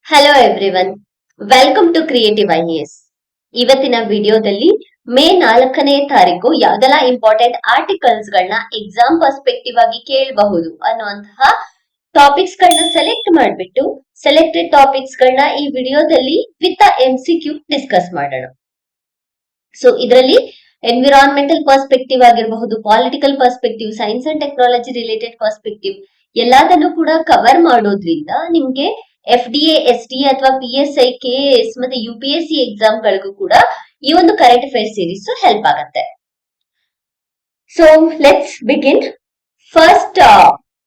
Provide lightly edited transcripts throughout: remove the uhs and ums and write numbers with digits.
Hello everyone, welcome to creative IAS. ಇವತ್ತಿನ ವಿಡಿಯೋದಲ್ಲಿ May 4ನೇ ತಾರೀಕು ಯಾವ್ದೆಲ್ಲ ಇಂಪಾರ್ಟೆಂಟ್ ಆರ್ಟಿಕಲ್ಸ್ ಗಳನ್ನ ಎಕ್ಸಾಮ್ ಪರ್ಸ್ಪೆಕ್ಟಿವ್ ಆಗಿ ಕೇಳಬಹುದು ಅನ್ನುವಂತಹ ಟಾಪಿಕ್ಸ್ ಗಳನ್ನ ಸೆಲೆಕ್ಟ್ ಮಾಡಿಬಿಟ್ಟು ಸೆಲೆಕ್ಟೆಡ್ ಟಾಪಿಕ್ಸ್ ಗಳನ್ನ ಈ ವಿಡಿಯೋದಲ್ಲಿ ವಿತ್ MCQ ಡಿಸ್ಕಸ್ ಮಾಡೋಣ. ಸೊ ಇದರಲ್ಲಿ ಎನ್ವಿರಾನ್ಮೆಂಟಲ್ ಪರ್ಸ್ಪೆಕ್ಟಿವ್ ಆಗಿರಬಹುದು, political perspective, science and technology related perspective ಎಲ್ಲದನ್ನು ಕೂಡ ಕವರ್ ಮಾಡೋದ್ರಿಂದ ನಿಮ್ಗೆ FDA, SDA ಅಥವಾ PSI, KS ಮತ್ತೆ UPSC ಎಕ್ಸಾಮ್ ಗಳಿಗೂ ಕೂಡ ಈ ಒಂದು ಕರೆಂಟ್ ಅಫೇರ್ ಸೀರೀಸ್ ಹೆಲ್ಪ್ ಆಗತ್ತೆ. So let's begin. First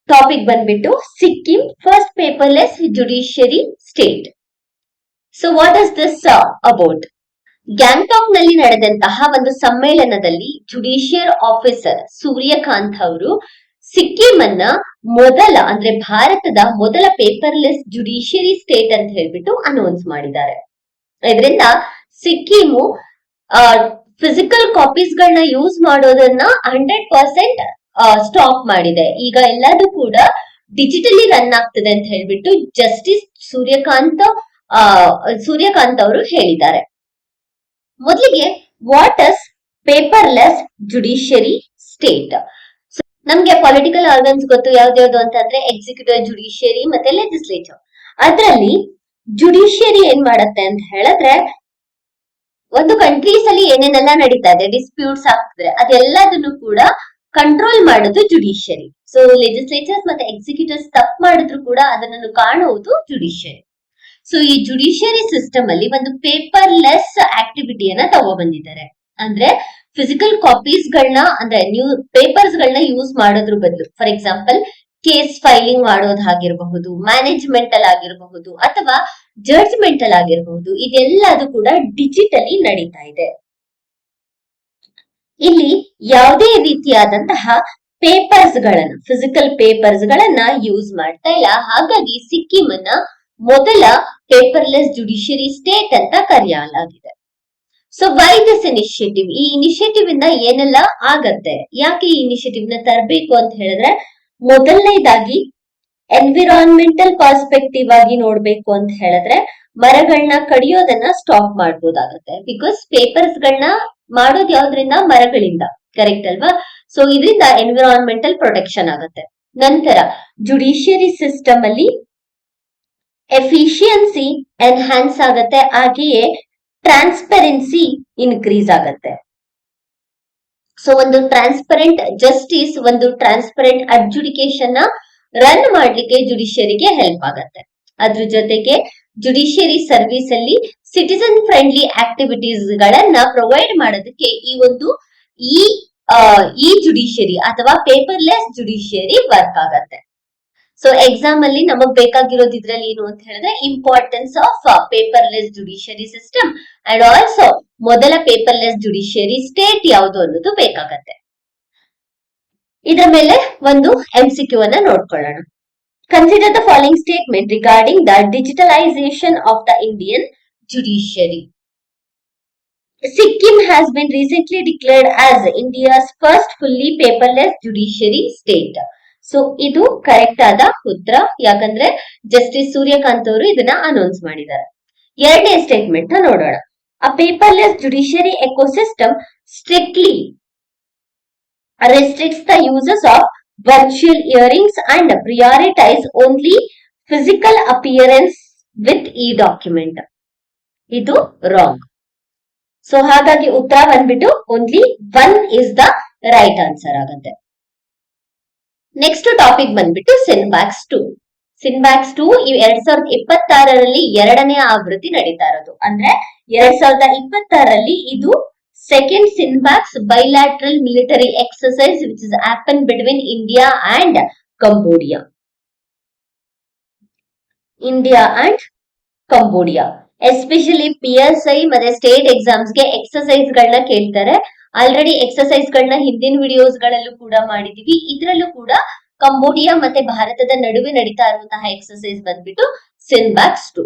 topic ಬಂದ್ಬಿಟ್ಟು Sikkim first paperless judiciary state. So what is this about? Gangtok ನಲ್ಲಿ ನಡೆದಂತಹ ಒಂದು ಸಮ್ಮೇಳನದಲ್ಲಿ ಜುಡಿಷಿಯರ್ ಆಫೀಸರ್ ಸೂರ್ಯಕಾಂತ್ ಅವರು ಸಿಕ್ಕಿಂ ಅನ್ನ ಮೊದಲ ಅಂದ್ರೆ ಭಾರತದ ಮೊದಲ ಪೇಪರ್ಲೆಸ್ ಜುಡಿಷಿಯರಿ ಸ್ಟೇಟ್ ಅಂತ ಹೇಳ್ಬಿಟ್ಟು ಅನೌನ್ಸ್ ಮಾಡಿದ್ದಾರೆ. ಇದರಿಂದ ಸಿಕ್ಕಿಮು ಫಿಸಿಕಲ್ ಕಾಪೀಸ್ ಗಳನ್ನ ಯೂಸ್ ಮಾಡೋದನ್ನ 100% ಸ್ಟಾಪ್ ಮಾಡಿದೆ. ಈಗ ಎಲ್ಲದೂ ಕೂಡ ಡಿಜಿಟಲಿ ರನ್ ಆಗ್ತದೆ ಅಂತ ಹೇಳ್ಬಿಟ್ಟು ಜಸ್ಟಿಸ್ ಸೂರ್ಯಕಾಂತ್ ಅವರು ಹೇಳಿದ್ದಾರೆ. ಮೊದಲಿಗೆ what is paperless judiciary state? ನಮ್ಗೆ ಪೊಲಿಟಿಕಲ್ ಆರ್ಗನ್ಸ್ ಗೊತ್ತು, ಯಾವ್ದ್ಯಾವ್ದು ಅಂತಂದ್ರೆ ಎಕ್ಸಿಕ್ಯೂಟಿವ್, ಜುಡಿಷಿಯರಿ ಮತ್ತೆ ಲೆಜಿಸ್ಲೇಚರ್. ಅದರಲ್ಲಿ ಜುಡಿಷಿಯರಿ ಏನ್ ಮಾಡತ್ತೆ ಅಂತ ಹೇಳಿದ್ರೆ, ಒಂದು ಕಂಟ್ರೀಸ್ ಅಲ್ಲಿ ಏನೇನೆಲ್ಲ ನಡೀತಾ ಇದೆ, ಡಿಸ್ಪ್ಯೂಟ್ಸ್ ಆಗ್ತಿದ್ರೆ ಅದೆಲ್ಲದನ್ನು ಕೂಡ ಕಂಟ್ರೋಲ್ ಮಾಡೋದು ಜುಡಿಷಿಯರಿ. ಸೊ ಲೆಜಿಸ್ಲೇಚರ್ಸ್ ಮತ್ತೆ ಎಕ್ಸಿಕ್ಯೂಟಿವ್ಸ್ ತಪ್ಪು ಮಾಡಿದ್ರು ಕೂಡ ಅದನ್ನು ಕಾಣುವುದು ಜುಡಿಷಿಯರಿ. ಸೊ ಈ ಜುಡಿಷಿಯರಿ ಸಿಸ್ಟಮ್ ಅಲ್ಲಿ ಒಂದು ಪೇಪರ್ಲೆಸ್ ಆಕ್ಟಿವಿಟಿಯನ್ನ ತಗೊಬಂದಿದ್ದಾರೆ. ಅಂದ್ರೆ ಫಿಸಿಕಲ್ ಕಾಪೀಸ್ ಗಳನ್ನ ಅಂದ್ರೆ ಪೇಪರ್ಸ್ ಗಳನ್ನ ಯೂಸ್ ಮಾಡೋದ್ರ ಬದಲು, ಫಾರ್ ಎಕ್ಸಾಂಪಲ್ ಕೇಸ್ ಫೈಲಿಂಗ್ ಮಾಡೋದಾಗಿರಬಹುದು, ಮ್ಯಾನೇಜ್ಮೆಂಟಲ್ ಆಗಿರಬಹುದು ಅಥವಾ ಜಡ್ಜ್ಮೆಂಟಲ್ ಆಗಿರಬಹುದು, ಇದೆಲ್ಲದು ಕೂಡ ಡಿಜಿಟಲಿ ನಡೀತಾ ಇದೆ. ಇಲ್ಲಿ ಯಾವುದೇ ರೀತಿಯಾದಂತಹ ಪೇಪರ್ಸ್ ಗಳನ್ನ, ಫಿಸಿಕಲ್ ಪೇಪರ್ಸ್ ಗಳನ್ನ ಯೂಸ್ ಮಾಡ್ತಾ ಇಲ್ಲ. ಹಾಗಾಗಿ ಸಿಕ್ಕಿಂ ಅನ್ನ ಮೊದಲ ಪೇಪರ್ಲೆಸ್ ಜುಡಿಷಿಯರಿ ಸ್ಟೇಟ್ ಅಂತ ಕರೆಯಲಾಗಿದೆ. So why this initiative? ಈ ಇನಿಷಿಯೇಟಿವ್ ಇಂದ ಏನೆಲ್ಲ ಆಗತ್ತೆ, ಯಾಕೆ ಈ ಇನಿಷಿಯೇಟಿವ್ ನ ತರಬೇಕು ಅಂತ ಹೇಳಿದ್ರೆ, ಮೊದಲನೇದಾಗಿ ಎನ್ವಿರಾನ್ಮೆಂಟಲ್ ಪರ್ಸ್ಪೆಕ್ಟಿವ್ ಆಗಿ ನೋಡ್ಬೇಕು ಅಂತ ಹೇಳಿದ್ರೆ ಮರಗಳನ್ನ ಕಡಿಯೋದನ್ನ ಸ್ಟಾಪ್ ಮಾಡ್ಬೋದಾಗತ್ತೆ. ಬಿಕಾಸ್ ಪೇಪರ್ಸ್ ಗಳನ್ನ ಮಾಡೋದು ಯಾವ್ದ್ರಿಂದ? ಮರಗಳಿಂದ, ಕರೆಕ್ಟ್ ಅಲ್ವಾ? ಸೊ ಇದರಿಂದ ಎನ್ವಿರಾನ್ಮೆಂಟಲ್ ಪ್ರೊಟೆಕ್ಷನ್ ಆಗತ್ತೆ. ನಂತರ ಜುಡಿಷಿಯರಿ ಸಿಸ್ಟಮ್ ಅಲ್ಲಿ ಎಫಿಷಿಯನ್ಸಿ ಎನ್ಹಾನ್ಸ್ ಆಗತ್ತೆ, ಹಾಗೆಯೇ ಟ್ರಾನ್ಸ್ಪರೆನ್ಸಿ ಇನ್ಕ್ರೀಸ್ ಆಗತ್ತೆ. ಸೊ ಒಂದು ಟ್ರಾನ್ಸ್ಪರೆಂಟ್ ಜಸ್ಟಿಸ್, ಒಂದು ಟ್ರಾನ್ಸ್ಪರೆಂಟ್ ಅಡ್ಜುಡಿಕೇಶನ್ ರನ್ ಮಾಡ್ಲಿಕ್ಕೆ ಜುಡಿಷಿಯರಿಗೆ ಹೆಲ್ಪ್ ಆಗತ್ತೆ. ಅದ್ರ ಜೊತೆಗೆ ಜುಡಿಷಿಯರಿ ಸರ್ವಿಸ್ ಅಲ್ಲಿ ಸಿಟಿಸನ್ ಫ್ರೆಂಡ್ಲಿ ಆಕ್ಟಿವಿಟೀಸ್ ಗಳನ್ನ ಪ್ರೊವೈಡ್ ಮಾಡೋದಕ್ಕೆ ಈ ಜುಡಿಷಿಯರಿ ಅಥವಾ ಪೇಪರ್ಲೆಸ್ ಜುಡಿಷಿಯರಿ ವರ್ಕ್ ಆಗತ್ತೆ. ಸೊ ಎಕ್ಸಾಮ್ ಅಲ್ಲಿ ನಮಗ್ ಬೇಕಾಗಿರೋದು ಇದ್ರಲ್ಲಿ ಏನು ಅಂತ ಹೇಳಿದ್ರೆ importance of paperless judiciary system and also ಮೊದಲ ಪೇಪರ್ಲೆಸ್ ಜುಡಿಷಿಯರಿ ಸ್ಟೇಟ್ ಯಾವುದು ಅನ್ನೋದು ಬೇಕಾಗತ್ತೆ. ಇದರ ಮೇಲೆ ಒಂದು MCQ ಅನ್ನ ನೋಡ್ಕೊಳ್ಳೋಣ. Consider the following statement regarding the digitalisation of the Indian judiciary. Sikkim has been recently declared as India's first fully paperless judiciary state. So ಇದು ಕರೆಕ್ಟ್ ಆದ ಉತ್ತರ, ಯಾಕಂದ್ರೆ ಜಸ್ಟಿಸ್ ಸೂರ್ಯಕಾಂತ್ ಅವರು ಇದನ್ನ ಅನೌನ್ಸ್ ಮಾಡಿದ್ದಾರೆ. ಎರಡನೇ ಸ್ಟೇಟ್ಮೆಂಟ್ ನೋಡೋಣ. A paperless judiciary ecosystem strictly restricts the uses of virtual hearings and prioritize only physical appearance with e-document. ಇದು ರಾಂಗ್. ಸೊ ಹಾಗಾಗಿ ಉತ್ತರ ಬಂದ್ಬಿಟ್ಟು only 1 is the right answer ಆಗುತ್ತೆ. ನೆಕ್ಸ್ಟ್ ಟಾಪಿಕ್ ಬಂದ್ಬಿಟ್ಟು ಸಿನ್ಬ್ಯಾಕ್ಸ್ 2. ಸಿನ್ಬ್ಯಾಕ್ಸ್ 2 2026ರಲ್ಲಿ 2ನೇ ಆವೃತ್ತಿ ನಡೀತಾ ಇರೋದು. ಅಂದ್ರೆ 2026ರಲ್ಲಿ ಇದು second CINBAX bilateral military exercise which is happen between India and Cambodia. Especially PSI ಮತ್ತೆ ಸ್ಟೇಟ್ ಎಕ್ಸಾಮ್ಸ್ ಗೆ ಎಕ್ಸರ್ಸೈಸ್ ಗಳನ್ನ ಕೇಳ್ತಾರೆ. ಆಲ್ರೆಡಿ ಎಕ್ಸರ್ಸೈಸ್ ಗಳನ್ನ ಹಿಂದಿನ ವಿಡಿಯೋಸ್ ಗಳಲ್ಲೂ ಕೂಡ ಮಾಡಿದೀವಿ. ಇದರಲ್ಲೂ ಕೂಡ ಕಂಬೋಡಿಯಾ ಮತ್ತೆ ಭಾರತದ ನಡುವೆ ನಡೀತಾ ಇರುವಂತಹ ಎಕ್ಸರ್ಸೈಸ್ ಬಂದ್ಬಿಟ್ಟು ಸಿನ್ಬ್ಯಾಕ್ಸ್ 2.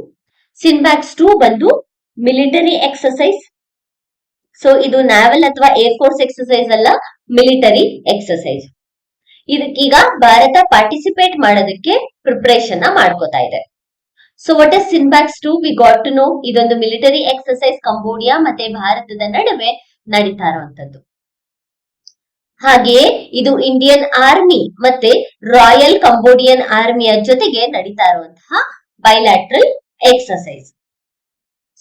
ಸಿನ್ಬ್ಯಾಕ್ಸ್ 2 ಬಂದು ಮಿಲಿಟರಿ ಎಕ್ಸರ್ಸೈಸ್. ಸೊ ಇದು ನ್ಯಾವಲ್ ಅಥವಾ ಏರ್ ಫೋರ್ಸ್ ಎಕ್ಸರ್ಸೈಸ್ ಅಲ್ಲ, ಮಿಲಿಟರಿ ಎಕ್ಸರ್ಸೈಸ್. ಇದಕ್ಕೀಗ ಭಾರತ ಪಾರ್ಟಿಸಿಪೇಟ್ ಮಾಡೋದಕ್ಕೆ ಪ್ರಿಪರೇಷನ್ ಮಾಡ್ಕೋತಾ ಇದೆ. So what is CINBAX 2 we got to know. ಇದೊಂದು ಮಿಲಿಟರಿ ಎಕ್ಸರ್ಸೈಸ್ ಕಂಬೋಡಿಯಾ ಮತ್ತೆ ಭಾರತದ ನಡುವೆ ನಡೀತಾ ಇರುವಂತದ್ದು. ಹಾಗೆಯೇ ಇದು ಇಂಡಿಯನ್ ಆರ್ಮಿ ಮತ್ತೆ ರಾಯಲ್ ಕಂಬೋಡಿಯನ್ ಆರ್ಮಿಯ ಜೊತೆಗೆ ನಡೀತಾ ಇರುವಂತಹ ಬೈಲ್ಯಾಟ್ರಲ್ ಎಕ್ಸರ್ಸೈಸ್.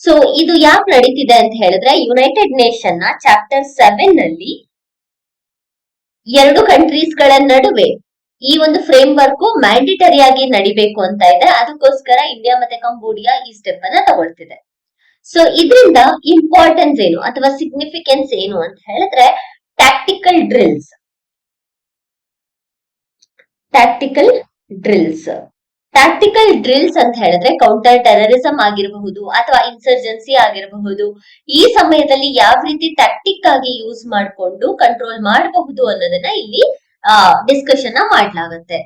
ಸೊ ಇದು ಯಾಕೆ ನಡೀತಿದೆ ಅಂತ ಹೇಳಿದ್ರೆ, ಯುನೈಟೆಡ್ ನೇಷನ್ ನ ಚಾಪ್ಟರ್ 7 ನಲ್ಲಿ ಎರಡು ಕಂಟ್ರೀಸ್ ಗಳ ನಡುವೆ ಈ ಒಂದು ಫ್ರೇಮ್ ವರ್ಕ್ ಮ್ಯಾಂಡೇಟರಿ ಆಗಿ ನಡಿಬೇಕು ಅಂತ ಇದೆ. ಅದಕ್ಕೋಸ್ಕರ ಇಂಡಿಯಾ ಮತ್ತೆ ಕಂಬೋಡಿಯಾ ಈ ಸ್ಟೆಪ್ ಅನ್ನ ತಗೊಳ್ತಿದೆ. ಸೊ ಇದರಿಂದ ಇಂಪಾರ್ಟೆನ್ಸ್ ಏನು ಅಥವಾ ಸಿಗ್ನಿಫಿಕೆನ್ಸ್ ಏನು ಅಂತ ಹೇಳಿದ್ರೆ, tactical drills. Tactical drills tactical drills ಅಂತ ಹೇಳಿದ್ರೆ ಕೌಂಟರ್ ಟೆರರಿಸಂ ಆಗಿರಬಹುದು ಅಥವಾ ಇನ್ಸರ್ಜೆನ್ಸಿ ಆಗಿರಬಹುದು. ಈ ಸಮಯದಲ್ಲಿ ಯಾವ ರೀತಿ ಟ್ಯಾಕ್ಟಿಕ್ ಆಗಿ ಯೂಸ್ ಮಾಡಿಕೊಂಡು ಕಂಟ್ರೋಲ್ ಮಾಡಬಹುದು ಅನ್ನೋದನ್ನ ಇಲ್ಲಿ ಡಿಸ್ಕಷನ್ ಮಾಡಲಾಗುತ್ತೆ.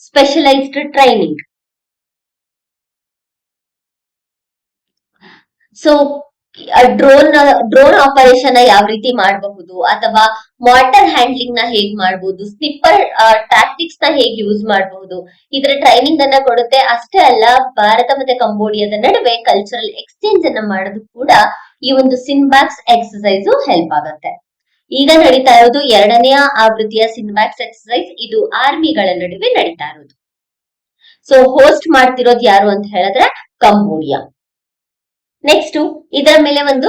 Specialised training. So drone operation ಯಾವ ರೀತಿ ಮಾಡಬಹುದು ಅಥವಾ ವಾಟರ್ ಹ್ಯಾಂಡ್ಲಿಂಗ್ ನ ಹೇಗ್ ಮಾಡಬಹುದು, ಸ್ನಿಪ್ಪರ್ ಟ್ಯಾಕ್ಟಿಕ್ಸ್ ನ ಹೇಗೆ ಯೂಸ್ ಮಾಡಬಹುದು, ಇದರ ಟ್ರೈನಿಂಗ್ ಅನ್ನ ಕೊಡುತ್ತೆ. ಅಷ್ಟೇ ಅಲ್ಲ, ಭಾರತ ಮತ್ತೆ ಕಂಬೋಡಿಯಾದ ನಡುವೆ ಕಲ್ಚರಲ್ ಎಕ್ಸ್ಚೇಂಜ್ ಅನ್ನ ಮಾಡೋದು ಕೂಡ ಈ ಒಂದು ಸಿನ್ಬ್ಯಾಕ್ಸ್ ಎಕ್ಸರ್ಸೈಸ್ ಹೆಲ್ಪ್ ಆಗುತ್ತೆ. ಈಗ ನಡೀತಾ ಇರೋದು 2ನೇ ಆವೃತ್ತಿಯ ಸಿನ್ಬ್ಯಾಕ್ಸ್ ಎಕ್ಸರ್ಸೈಸ್. ಇದು ಆರ್ಮಿಗಳ ನಡುವೆ ನಡೀತಾ ಇರೋದು. ಸೊ ಹೋಸ್ಟ್ ಮಾಡ್ತಿರೋದು ಯಾರು ಅಂತ ಹೇಳಿದ್ರೆ ಕಂಬೋಡಿಯಾ. ನೆಕ್ಸ್ಟ್ ಇದರ ಮೇಲೆ ಒಂದು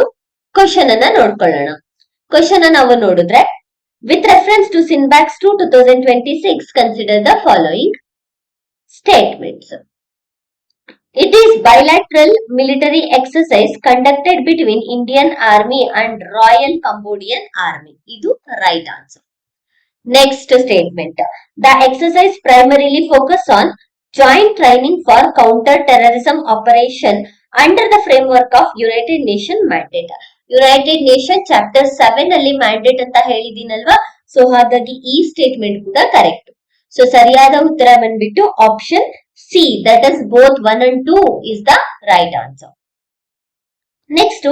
ಕ್ವಶನ್ ಅನ್ನ ನೋಡ್ಕೊಳ್ಳೋಣ. ಕ್ವಶನ್ ನಾವು ನೋಡಿದ್ರೆ, with reference to CINBAX 2 2026 consider the following statements. It is bilateral military exercise conducted between Indian Army and Royal Cambodian Army. ಇದು right answer. Next statement. The exercise primarily focus on joint training for counter-terrorism operation under the framework of United Nation mandate. United Nation chapter 7 ಅಲ್ಲಿ mandate ಅಂತ ಹೇಳಿದೀನಲ್ವಾ, so ಹಾಗಾಗಿ ಈ statement ಕೂಡ correct. So ಸರಿಯಾದ ಉತ್ತರ ಬಂದ್ಬಿಟ್ಟು option C, that is both 1 and 2 is the right answer. Next,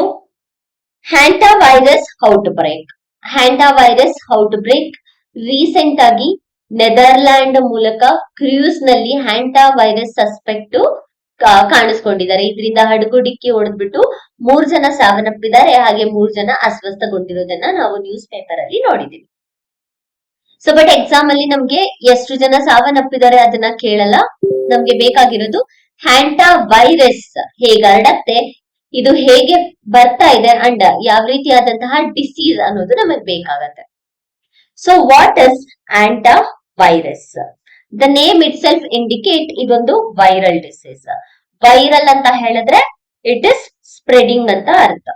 hantavirus outbreak. hantavirus outbreak recent ಆಗಿ Netherland ಮೂಲಕ ಕ್ರೂಸ್ ನಲ್ಲಿ ಹ್ಯಾಂಟಾವೈರಸ್ ಸಸ್ಪೆಕ್ಟ್ ಕಾಣಿಸ್ಕೊಂಡಿದ್ದಾರೆ. ಇದರಿಂದ ಹಡಗುಡಿಕ್ಕಿ ಹೊಡೆದ್ಬಿಟ್ಟು 3 ಜನ ಸಾವನ್ನಪ್ಪಿದ್ದಾರೆ, ಹಾಗೆ 3 ಜನ ಅಸ್ವಸ್ಥಗೊಂಡಿರೋದನ್ನ ನಾವು ನ್ಯೂಸ್ ಪೇಪರ್ ಅಲ್ಲಿ ನೋಡಿದೀವಿ. ಸೊ ಬಟ್ ಎಕ್ಸಾಮ್ ಅಲ್ಲಿ ನಮ್ಗೆ ಎಷ್ಟು ಜನ ಸಾವನ್ನಪ್ಪಿದ್ದಾರೆ ಅದನ್ನ ಕೇಳಲ್ಲ. ನಮ್ಗೆ ಬೇಕಾಗಿರೋದು ಹ್ಯಾಂಟಾ ವೈರಸ್ ಹೇಗೆ ಹರಡತ್ತೆ, ಇದು ಹೇಗೆ ಬರ್ತಾ ಇದೆ ಅಂಡ್ ಯಾವ ರೀತಿಯಾದಂತಹ ಡಿಸೀಸ್ ಅನ್ನೋದು ನಮಗೆ ಬೇಕಾಗತ್ತೆ. So what is hanta virus? The name itself indicate ಇದೊಂದು ವೈರಲ್ ಡಿಸೀಸ್. ವೈರಲ್ ಅಂತ ಹೇಳಿದ್ರೆ ಇಟ್ ಇಸ್ ಸ್ಪ್ರೆಡಿಂಗ್ ಅಂತ ಅರ್ಥ,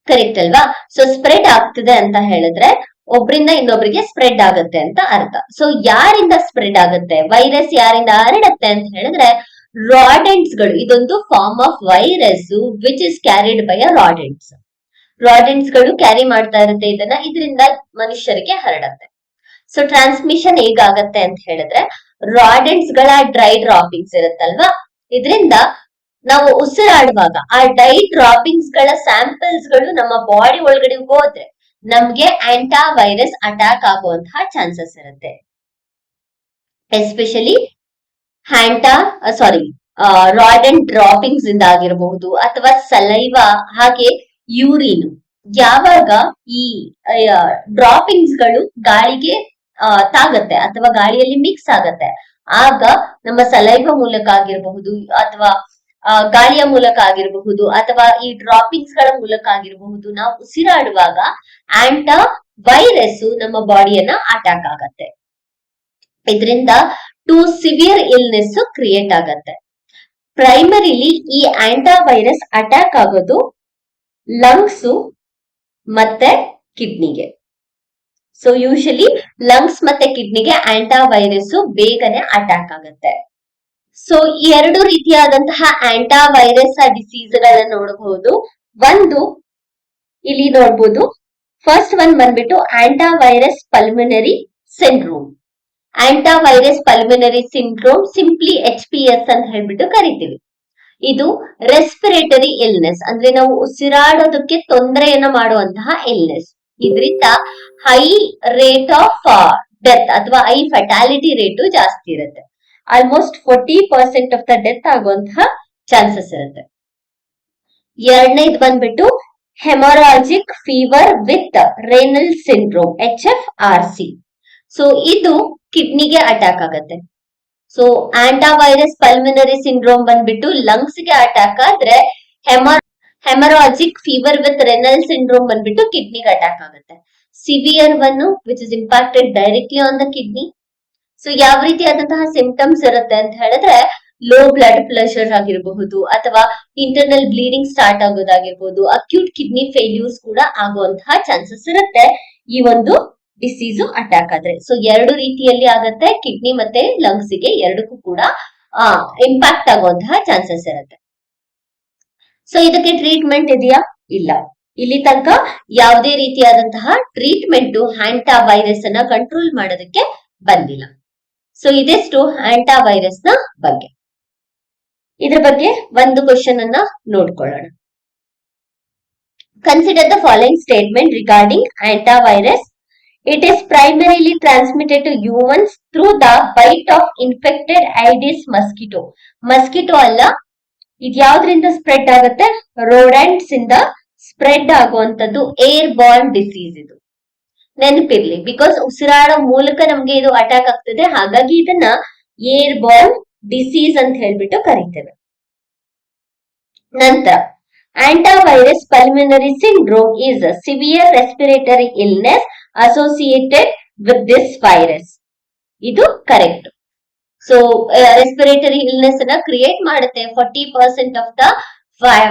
ಕರೆಕ್ಟ್ ಅಲ್ವಾ? ಸೊ ಸ್ಪ್ರೆಡ್ ಆಗ್ತಿದೆ ಅಂತ ಹೇಳಿದ್ರೆ ಒಬ್ರಿಂದ ಇನ್ನೊಬ್ರಿಗೆ ಸ್ಪ್ರೆಡ್ ಆಗುತ್ತೆ ಅಂತ ಅರ್ಥ. ಸೊ ಯಾರಿಂದ ಸ್ಪ್ರೆಡ್ ಆಗುತ್ತೆ, ವೈರಸ್ ಯಾರಿಂದ ಹರಡತ್ತೆ ಅಂತ ಹೇಳಿದ್ರೆ ರಾಡೆಂಟ್ಸ್ ಗಳು. ಇದೊಂದು form of virus which is carried by a rodents. Rodents ಗಳು ಕ್ಯಾರಿ ಮಾಡ್ತಾ ಇರುತ್ತೆ ಇದನ್ನ, ಇದರಿಂದ ಮನುಷ್ಯರಿಗೆ ಹರಡತ್ತೆ. ಸೊ ಟ್ರಾನ್ಸ್ಮಿಷನ್ ಹೇಗಾಗತ್ತೆ ಅಂತ ಹೇಳಿದ್ರೆ, ರಾಡೆಂಟ್ಸ್ ಗಳ ಡ್ರೈ ಡ್ರಾಪಿಂಗ್ಸ್ ಇರುತ್ತಲ್ವಾ, ಇದರಿಂದ ನಾವು ಉಸಿರಾಡುವಾಗ ಆ ಡ್ರೈ ಡ್ರಾಪಿಂಗ್ಸ್ ಗಳ ಸ್ಯಾಂಪಲ್ಸ್ ಗಳು ನಮ್ಮ ಬಾಡಿ ಒಳಗಡೆ ಹೋದ್ರೆ ನಮ್ಗೆ ಆಂಟಾ ವೈರಸ್ ಅಟ್ಯಾಕ್ ಆಗುವಂತಹ ಚಾನ್ಸಸ್ ಇರುತ್ತೆ. ಎಸ್ಪೆಷಲಿ ರಾಡೆಂಟ್ ಡ್ರಾಪಿಂಗ್ಸ್ ಇಂದ ಆಗಿರಬಹುದು ಅಥವಾ ಸಲೈವಾ ಹಾಗೆ ಯೂರಿನ್. ಯಾವಾಗ ಈ ಡ್ರಾಪಿಂಗ್ಸ್ ಗಳು ಗಾಳಿಗೆ ತಾಗತ್ತೆ ಅಥವಾ ಗಾಳಿಯಲ್ಲಿ ಮಿಕ್ಸ್ ಆಗತ್ತೆ, ಆಗ ನಮ್ಮ ಸಲೈವಾ ಮೂಲಕ ಆಗಿರಬಹುದು ಅಥವಾ ಗಾಳಿಯ ಮೂಲಕ ಆಗಿರಬಹುದು ಅಥವಾ ಈ ಡ್ರಾಪಿಂಗ್ಸ್ ಗಳ ಮೂಲಕ ಆಗಿರಬಹುದು, ನಾವು ಉಸಿರಾಡುವಾಗ ಆಂಟಾ ವೈರಸ್ ನಮ್ಮ ಬಾಡಿಯನ್ನ ಅಟ್ಯಾಕ್ ಆಗತ್ತೆ. ಇದರಿಂದ 2 ಸಿವಿಯರ್ ಇಲ್ನೆಸ್ ಕ್ರಿಯೇಟ್ ಆಗತ್ತೆ. ಪ್ರೈಮರಿಲಿ ಈ ಆಂಟಾ ವೈರಸ್ ಅಟ್ಯಾಕ್ ಆಗೋದು ಲಂಗ್ಸ್ ಮತ್ತೆ ಕಿಡ್ನಿಗೆ. ಸೊ ಯೂಶಲಿ ಲಂಗ್ಸ್ ಮತ್ತೆ ಕಿಡ್ನಿಗೆ ಆಂಟಾ ವೈರಸ್ ಬೇಗನೆ ಅಟ್ಯಾಕ್ ಆಗುತ್ತೆ. ಸೊ ಈ 2 ರೀತಿಯಾದಂತಹ ಆಂಟಾ ವೈರಸ್ ಡಿಸೀಸ್ ಗಳನ್ನ ನೋಡಬಹುದು. ಒಂದು ಇಲ್ಲಿ ನೋಡಬಹುದು, ಫಸ್ಟ್ ಒನ್ ಬಂದ್ಬಿಟ್ಟು hanta virus pulmonary syndrome. Hanta virus pulmonary syndrome simply HPS ಅಂತ ಹೇಳ್ಬಿಟ್ಟು ಕರಿತೀವಿ. ಇದು ರೆಸ್ಪಿರೇಟರಿ ಇಲ್ನೆಸ್, ಅಂದ್ರೆ ನಾವು ಉಸಿರಾಡೋದಕ್ಕೆ ತೊಂದರೆಯನ್ನ ಮಾಡುವಂತಹ ಇಲ್ನೆಸ್. ಇದರಿಂದ ಹೈ ರೇಟ್ ಆಫ್ ಡೆತ್ ಅಥವಾ ಹೈ ಫೆಟಾಲಿಟಿ ರೇಟು ಜಾಸ್ತಿ ಇರುತ್ತೆ. ಆಲ್ಮೋಸ್ಟ್ 40% ಆಫ್ ದ ಡೆತ್ ಆಗುವಂತಹ ಚಾನ್ಸಸ್ ಇರುತ್ತೆ. ಎರಡನೇದು ಬಂದ್ಬಿಟ್ಟು haemorrhagic fever with renal syndrome HFRC. So ಇದು ಕಿಡ್ನಿಗೆ ಅಟ್ಯಾಕ್ ಆಗುತ್ತೆ. ಸೊ ಆಂಟಾವೈರಸ್ ಪಲ್ಮಿನರಿ ಸಿಂಡ್ರೋಮ್ ಬಂದ್ಬಿಟ್ಟು ಲಂಗ್ಸ್ ಗೆ ಅಟ್ಯಾಕ್ ಆದ್ರೆ haemorrhagic fever with renal syndrome ಬಂದ್ಬಿಟ್ಟು ಕಿಡ್ನಿಗೆ ಅಟ್ಯಾಕ್ ಆಗುತ್ತೆ. Severe one which is impacted directly on the kidney. So ಯಾವ ರೀತಿಯಾದಂತಹ ಸಿಂಪ್ಟಮ್ಸ್ ಇರುತ್ತೆ ಅಂತ ಹೇಳಿದ್ರೆ ಲೋ ಬ್ಲಡ್ ಪ್ರೆಷರ್ ಆಗಿರಬಹುದು, ಅಥವಾ ಇಂಟರ್ನಲ್ ಬ್ಲೀಡಿಂಗ್ ಸ್ಟಾರ್ಟ್ ಆಗೋದಾಗಿರ್ಬೋದು, ಅಕ್ಯೂಟ್ ಕಿಡ್ನಿ ಫೇಲ್ಯೂರ್ಸ್ ಕೂಡ ಆಗುವಂತಹ ಚಾನ್ಸಸ್ ಇರುತ್ತೆ ಈ ಒಂದು ಡಿಸೀಸ್ ಅಟ್ಯಾಕ್ ಆದ್ರೆ. ಸೊ ಎರಡು ರೀತಿಯಲ್ಲಿ ಆಗತ್ತೆ, ಕಿಡ್ನಿ ಮತ್ತೆ ಲಂಗ್ಸ್ ಗೆ ಎರಡಕ್ಕೂ ಕೂಡ ಇಂಪ್ಯಾಕ್ಟ್ ಆಗುವಂತಹ ಚಾನ್ಸಸ್ ಇರುತ್ತೆ. ಸೊ ಇದಕ್ಕೆ ಟ್ರೀಟ್ಮೆಂಟ್ ಇದೆಯಾ? ಇಲ್ಲ. ಇಲ್ಲಿ ತನಕ ಯಾವುದೇ ರೀತಿಯಾದಂತಹ ಟ್ರೀಟ್ಮೆಂಟ್ ಹ್ಯಾಂಟಾ ವೈರಸ್ ಅನ್ನ ಕಂಟ್ರೋಲ್ ಮಾಡೋದಕ್ಕೆ ಬಂದಿಲ್ಲ. ಸೊ ಇದೆಷ್ಟು ಹ್ಯಾಂಟಾ ವೈರಸ್ ನ ಬಗ್ಗೆ. ಇದ್ರ ಬಗ್ಗೆ ಒಂದು ಕ್ವಶನ್ ಅನ್ನ ನೋಡ್ಕೊಳ್ಳೋಣ. Consider the following statement regarding hantavirus. It is primarily transmitted to humans through the bite of infected Aedes mosquito. Mosquito ಅಲ್ಲ, ಇದು ಯಾವ್ದ್ರಿಂದ ಸ್ಪ್ರೆಡ್ ಆಗುತ್ತೆ? ರೋಡೆಂಟ್ಸ್ ಇಂದ ಸ್ಪ್ರೆಡ್ ಆಗುವಂತದ್ದು ಏರ್ ಬಾರ್ನ್ ಡಿಸೀಸ್. ಇದು ನೆನಪಿರ್ಲಿ, ಬಿಕಾಸ್ ಉಸಿರಾಡೋ ಮೂಲಕ ನಮ್ಗೆ ಇದು ಅಟ್ಯಾಕ್ ಆಗ್ತದೆ, ಹಾಗಾಗಿ ಇದನ್ನ ಏರ್ ಬಾರ್ನ್ ಡಿಸೀಸ್ ಅಂತ ಹೇಳ್ಬಿಟ್ಟು ಕರೀತೇವೆ. ನಂತರ hantavirus pulmonary syndrome is a severe respiratory illness associated with this virus. ಇದು ಕರೆಕ್ಟ್. ಸೊ ರೆಸ್ಪಿರೇಟರಿ ಇಲ್ನೆಸ್ ಅನ್ನ ಕ್ರಿಯೇಟ್ ಮಾಡುತ್ತೆ. 40% ಆಫ್ ದ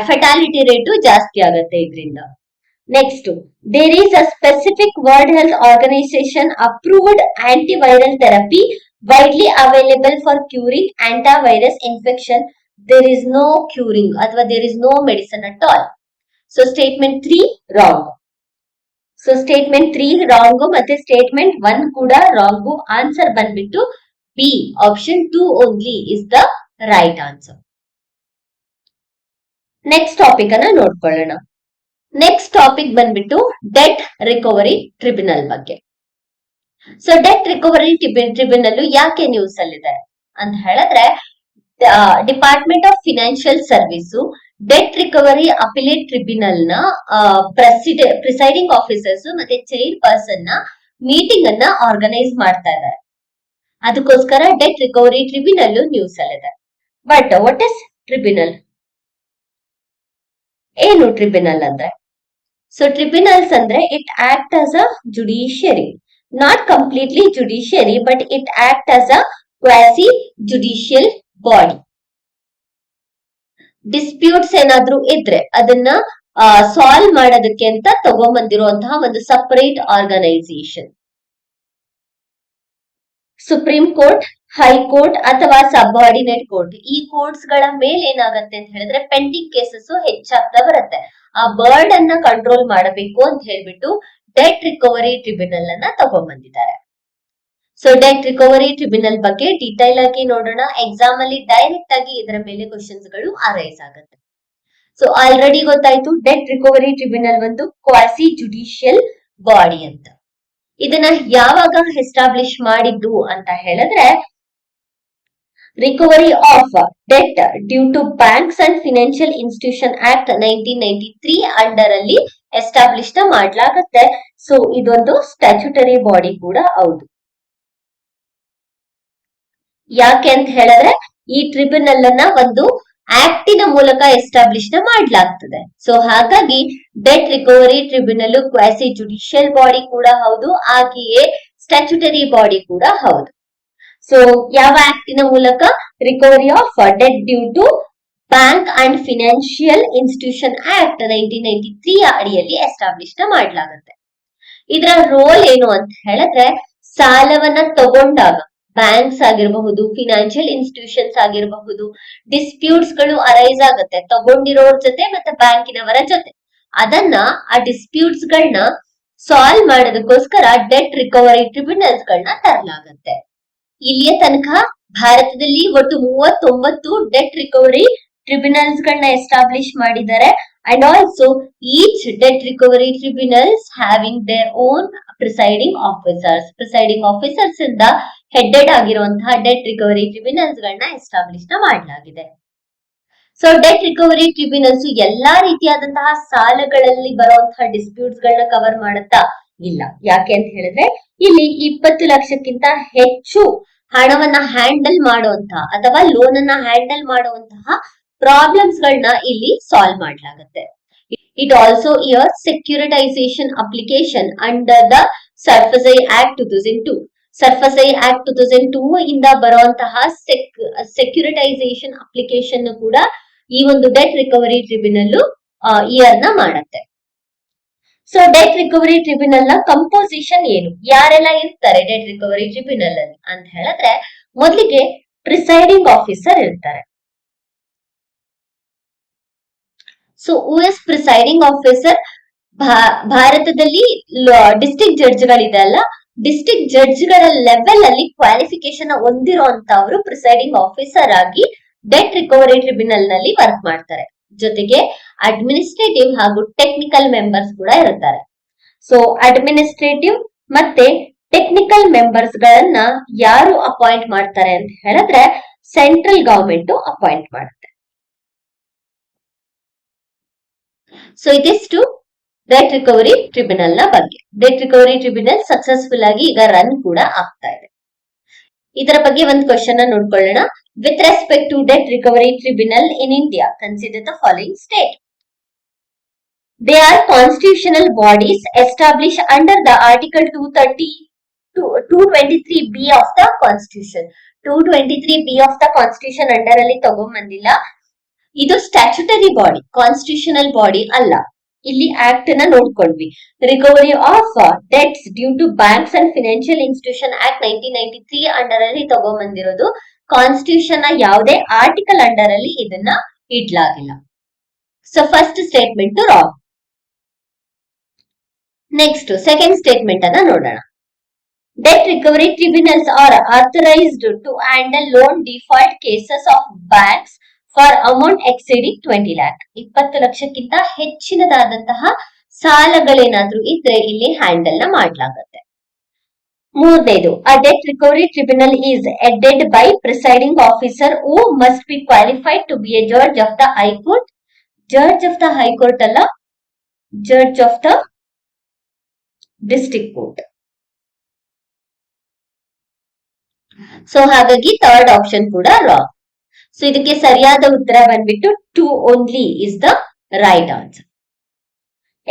ಫೆಟಾಲಿಟಿ ರೇಟು ಜಾಸ್ತಿ ಆಗುತ್ತೆ ಇದರಿಂದ. Next, there is a specific World Health Organization approved antiviral therapy widely available for curing hantavirus infection. There is no curing ಅಥವಾ there is no medicine at all. So statement 3 wrong. So statement 3 wrong ಮತ್ತೆ statement 1 ಕೂಡ wrong. Answer ಬಂದ್ಬಿಟ್ಟು B, option 2 only is the right answer. Next topic ಅನ್ನ ನೋಡ್ಕೊಳ್ಳೋಣ. Next topic ಬಂದ್ಬಿಟ್ಟು debt recovery tribunal ಬಗ್ಗೆ. So debt recovery tribunal ಯಾಕೆ news ಅಲ್ಲಿದೆ ಅಂತ ಹೇಳಿದ್ರೆ, department of financial service debt recovery appellate tribunal ನ ಪ್ರಿಸೈಡಿಂಗ್ ಆಫೀಸರ್ಸ್ ಮತ್ತೆ ಚೈರ್ ಪರ್ಸನ್ ನ ಮೀಟಿಂಗ್ ಅನ್ನ ಆರ್ಗನೈಸ್ ಮಾಡ್ತಾ ಇದ್ದಾರೆ. ಅದಕ್ಕೋಸ್ಕರ ಡೆಟ್ ರಿಕವರಿ ಟ್ರಿಬ್ಯುನಲ್ ನ್ಯೂಸ್ ಅಲ್ಲಿದೆ. But what is tribunal? ಏನು ಟ್ರಿಬ್ಯುನಲ್ ಅಂದ್ರೆ? ಸೊ ಟ್ರಿಬ್ಯುನಲ್ಸ್ ಅಂದ್ರೆ it act as a judiciary, not completely judiciary, but it act as a quasi judicial body. Disputes ಏನಾದ್ರೂ ಇದ್ರೆ ಅದನ್ನ ಸಾಲ್ವ್ ಮಾಡೋದಕ್ಕೆ ಅಂತ ತಗೊಂಬಂದಿರುವಂತಹ ಒಂದು separate organisation. Supreme court, high court ಅಥವಾ ಸಬಾರ್ಡಿನೇಟ್ ಕೋರ್ಟ್, ಈ ಕೋರ್ಟ್ಸ್ ಗಳ ಮೇಲೆ ಏನಾಗತ್ತೆ ಅಂತ ಹೇಳಿದ್ರೆ ಪೆಂಡಿಂಗ್ ಕೇಸಸ್ ಹೆಚ್ಚಾಗ್ತಾ ಬರುತ್ತೆ. ಆ ಬರ್ಡ್ ಅನ್ನ ಕಂಟ್ರೋಲ್ ಮಾಡಬೇಕು ಅಂತ ಹೇಳ್ಬಿಟ್ಟು ಡೆಟ್ ರಿಕವರಿ ಟ್ರಿಬ್ಯುನಲ್ ಅನ್ನ ತಗೊಂಡ್ಬಂದಿದ್ದಾರೆ. ಸೊ ಡೆಟ್ ರಿಕವರಿ ಟ್ರಿಬ್ಯುನಲ್ ಬಗ್ಗೆ ಡೀಟೈಲ್ ಆಗಿ ನೋಡೋಣ. ಎಕ್ಸಾಮ್ ಅಲ್ಲಿ ಡೈರೆಕ್ಟ್ ಆಗಿ ಇದರ ಮೇಲೆ ಕ್ವಶನ್ಸ್ ಗಳು ಅರೈಸ್ ಆಗುತ್ತೆ. ಸೊ ಆಲ್ರೆಡಿ ಗೊತ್ತಾಯ್ತು, ಡೆಟ್ ರಿಕವರಿ ಟ್ರಿಬ್ಯುನಲ್ ಒಂದು ಕ್ವಾಸಿ ಜುಡಿಷಿಯಲ್ ಬಾಡಿ ಅಂತ. ಇದನ್ನ ಯಾವಾಗ ಎಸ್ಟಾಬ್ಲಿಷ್ ಮಾಡಿದ್ದು ಅಂತ ಹೇಳಿದ್ರೆ, recovery of debt due to banks and financial institution act 1993 under ಅಲ್ಲಿ ಎಸ್ಟಾಬ್ಲಿಷ್ ಮಾಡ್ಲಾಗತ್ತೆ. ಸೊ ಇದೊಂದು ಸ್ಟ್ಯಾಚ್ಯುಟರಿ ಬಾಡಿ ಕೂಡ ಹೌದು. ಯಾಕೆ ಅಂತ ಹೇಳಿದ್ರೆ ಈ ಟ್ರಿಬ್ಯುನಲ್ ಅನ್ನ ಒಂದು ಆಕ್ಟಿನ ಮೂಲಕ ಎಸ್ಟಾಬ್ಲಿಷ್ ಮಾಡ್ಲಾಗ್ತದೆ. ಸೊ ಹಾಗಾಗಿ debt recovery tribunal quasi judicial body ಕೂಡ ಹೌದು, ಹಾಗೆಯೇ ಸ್ಟ್ಯಾಚ್ಯುಟರಿ ಬಾಡಿ ಕೂಡ ಹೌದು. ಸೊ ಯಾವ ಆಕ್ಟಿನ ಮೂಲಕ? Recovery of debt due to bank and financial institution act 1993 ಅಡಿಯಲ್ಲಿ ಎಸ್ಟಾಬ್ಲಿಷ್ ಮಾಡ್ಲಾಗುತ್ತೆ. ಇದರ ರೋಲ್ ಏನು ಅಂತ ಹೇಳಿದ್ರೆ, ಸಾಲವನ್ನ ತಗೊಂಡಾಗ ಬ್ಯಾಂಕ್ಸ್ ಆಗಿರಬಹುದು, ಫಿನಾನ್ಷಿಯಲ್ ಇನ್ಸ್ಟಿಟ್ಯೂಷನ್ಸ್ ಆಗಿರಬಹುದು, ಡಿಸ್ಪ್ಯೂಟ್ಸ್ ಗಳು ಅರೈಸ್ ಆಗುತ್ತೆ ತಗೊಂಡಿರೋರ್ ಜೊತೆ ಮತ್ತೆ ಬ್ಯಾಂಕಿನವರ ಜೊತೆ. ಅದನ್ನ ಆ ಡಿಸ್ಪ್ಯೂಟ್ಸ್ ಗಳನ್ನ ಸಾಲ್ವ್ ಮಾಡೋದಕ್ಕೋಸ್ಕರ ಡೆಟ್ ರಿಕವರಿ ಟ್ರಿಬ್ಯುನಲ್ಸ್ ಗಳನ್ನ ತರಲಾಗುತ್ತೆ. ಇಲ್ಲಿಯ ತನಕ ಭಾರತದಲ್ಲಿ ಒಟ್ಟು 39 ಡೆಟ್ ರಿಕವರಿ ಟ್ರಿಬ್ಯುನಲ್ಸ್ ಗಳನ್ನ ಎಸ್ಟಾಬ್ಲಿಷ್ ಮಾಡಿದ್ದಾರೆ. And also each debt recovery tribunals having their own presiding officers. Presiding officers ಇಂದ ಹೆಡೆಡ್ ಆಗಿರುವಂತಹ ಡೆಟ್ ರಿಕವರಿ ಟ್ರಿಬ್ಯುನಲ್ಸ್ ಗಳನ್ನ ಎಸ್ಟಾಬ್ಲಿಷ್ ಮಾಡಲಾಗಿದೆ. ಸೊ ಡೆಟ್ ರಿಕವರಿ ಟ್ರಿಬ್ಯುನಲ್ಸ್ ಎಲ್ಲಾ ರೀತಿಯಾದಂತಹ ಸಾಲಗಳಲ್ಲಿ ಬರುವಂತಹ ಡಿಸ್ಪ್ಯೂಟ್ಸ್ ಗಳನ್ನ ಕವರ್ ಮಾಡುತ್ತಾ ಇಲ್ಲ. ಯಾಕೆ ಅಂತ ಹೇಳಿದ್ರೆ ಇಲ್ಲಿ 20 ಲಕ್ಷಕ್ಕಿಂತ ಹೆಚ್ಚು ಹಣವನ್ನ ಹ್ಯಾಂಡಲ್ ಮಾಡುವಂತಹ ಅಥವಾ ಲೋನ್ ಅನ್ನ ಹ್ಯಾಂಡಲ್ ಮಾಡುವಂತಹ ಪ್ರಾಬ್ಲಮ್ಸ್ ಗಳನ್ನ ಇಲ್ಲಿ ಸಾಲ್ವ್ ಮಾಡಲಾಗುತ್ತೆ. It also hear securitisation application under the SARFAESI act 2002. SARFAESI act 2002 ಇಂದ ಬರುವಂತಹ ಸೆಕ್ಯೂರಿಟೈಸೇಷನ್ ಅಪ್ಲಿಕೇಶನ್ ಕೂಡ ಈ ಒಂದು ಡೆಟ್ ರಿಕವರಿ ಟ್ರಿಬ್ಯುನಲ್ ಇಯರ್ ನ ಮಾಡುತ್ತೆ. ಸೊ ಡೆಟ್ ರಿಕವರಿ ಟ್ರಿಬ್ಯುನಲ್ ನ ಕಂಪೋಸಿಷನ್ ಏನು, ಯಾರೆಲ್ಲ ಇರ್ತಾರೆ ಡೆಟ್ ರಿಕವರಿ ಟ್ರಿಬ್ಯುನಲ್ ಅಲ್ಲಿ ಅಂತ ಹೇಳಿದ್ರೆ, ಮೊದಲಿಗೆ ಪ್ರಿಸೈಡಿಂಗ್ ಆಫೀಸರ್ ಇರ್ತಾರೆ. So who is presiding officer? ಭಾರತದಲ್ಲಿ ಡಿಸ್ಟ್ರಿಕ್ಟ್ ಜಡ್ಜ್ಗಳಿದೆ ಅಲ್ಲ, ಡಿಸ್ಟ್ರಿಕ್ಟ್ ಜಡ್ಜ್ಗಳ ಲೆವೆಲ್ ಅಲ್ಲಿ ಕ್ವಾಲಿಫಿಕೇಶನ್ ಹೊಂದಿರುವಂತವರು ಪ್ರಿಸೈಡಿಂಗ್ ಆಫೀಸರ್ ಆಗಿ ಡೆಟ್ ರಿಕವರಿ ಟ್ರಿಬ್ಯುನಲ್ ನಲ್ಲಿ ವರ್ಕ್ ಮಾಡ್ತಾರೆ. ಜೊತೆಗೆ ಅಡ್ಮಿನಿಸ್ಟ್ರೇಟಿವ್ ಹಾಗೂ ಟೆಕ್ನಿಕಲ್ ಮೆಂಬರ್ಸ್ ಕೂಡ ಇರ್ತಾರೆ. ಸೊ ಅಡ್ಮಿನಿಸ್ಟ್ರೇಟಿವ್ ಮತ್ತೆ ಟೆಕ್ನಿಕಲ್ ಮೆಂಬರ್ಸ್ ಗಳನ್ನ ಯಾರು ಅಪಾಯಿಂಟ್ ಮಾಡ್ತಾರೆ ಅಂತ ಹೇಳಿದ್ರೆ ಸೆಂಟ್ರಲ್ ಗವರ್ಮೆಂಟ್ ಅಪಾಯಿಂಟ್ ಮಾಡುತ್ತೆ. ಸೊ ಇದಿಷ್ಟು ಡೆಟ್ ರಿಕವರಿ ಟ್ರಿಬ್ಯುನಲ್ ನ ಬಗ್ಗೆ. ಡೆಟ್ ರಿಕವರಿ ಟ್ರಿಬ್ಯುನಲ್ ಸಕ್ಸಸ್ಫುಲ್ ಆಗಿ ಈಗ ರನ್ ಕೂಡ ಆಗ್ತಾ ಇದೆ. ಇದರ ಬಗ್ಗೆ ಒಂದು ಕ್ವಶನ್ ನೋಡ್ಕೊಳ್ಳೋಣ. With respect to debt recovery tribunal in India, consider the following state. They are constitutional bodies established under the Article 223B of the Constitution. 223B of the Constitution under ಅಲ್ಲಿ ತಗೊಂಬಂದಿಲ್ಲ. ಇದು statutory body, constitutional body ಅಲ್ಲ. ಇಲ್ಲಿ act ನ ನೋಡ್ಕೊಂಡ್ವಿ. Recovery of debts due to banks and financial institution act 1993 under ಅಲ್ಲಿ ತಗೊಂಬಂದಿರೋದು. Constitution ನ ಯಾವುದೇ ಆರ್ಟಿಕಲ್ ಅಂಡರ್ ಅಲ್ಲಿ ಇದನ್ನ ಇಡ್ಲಾಗಿಲ್ಲ. So first statement wrong. Next second statement ಅನ್ನ ನೋಡೋಣ. Debt recovery tribunals are authorised to handle loan default cases of banks for amount exceeding 20 lakh. 20 ಲಕ್ಷಕ್ಕಿಂತ ಹೆಚ್ಚಿನದಾದಂತಹ ಸಾಲಗಳೇನಾದ್ರೂ ಇದ್ರೆ ಇಲ್ಲಿ ಹ್ಯಾಂಡಲ್ ನ ಮಾಡಲಾಗುತ್ತೆ. ಮೂರನೇದು, a debt recovery tribunal is headed by presiding officer who must be qualified to be a judge of the high court. Judge of the high court ಅಲ್ಲ, judge of the district court. So ಹಾಗಾಗಿ third option ಕೂಡ wrong. So ಇದಕ್ಕೆ ಸರಿಯಾದ ಉತ್ತರ ಬಂದ್ಬಿಟ್ಟು 2 only is the right answer.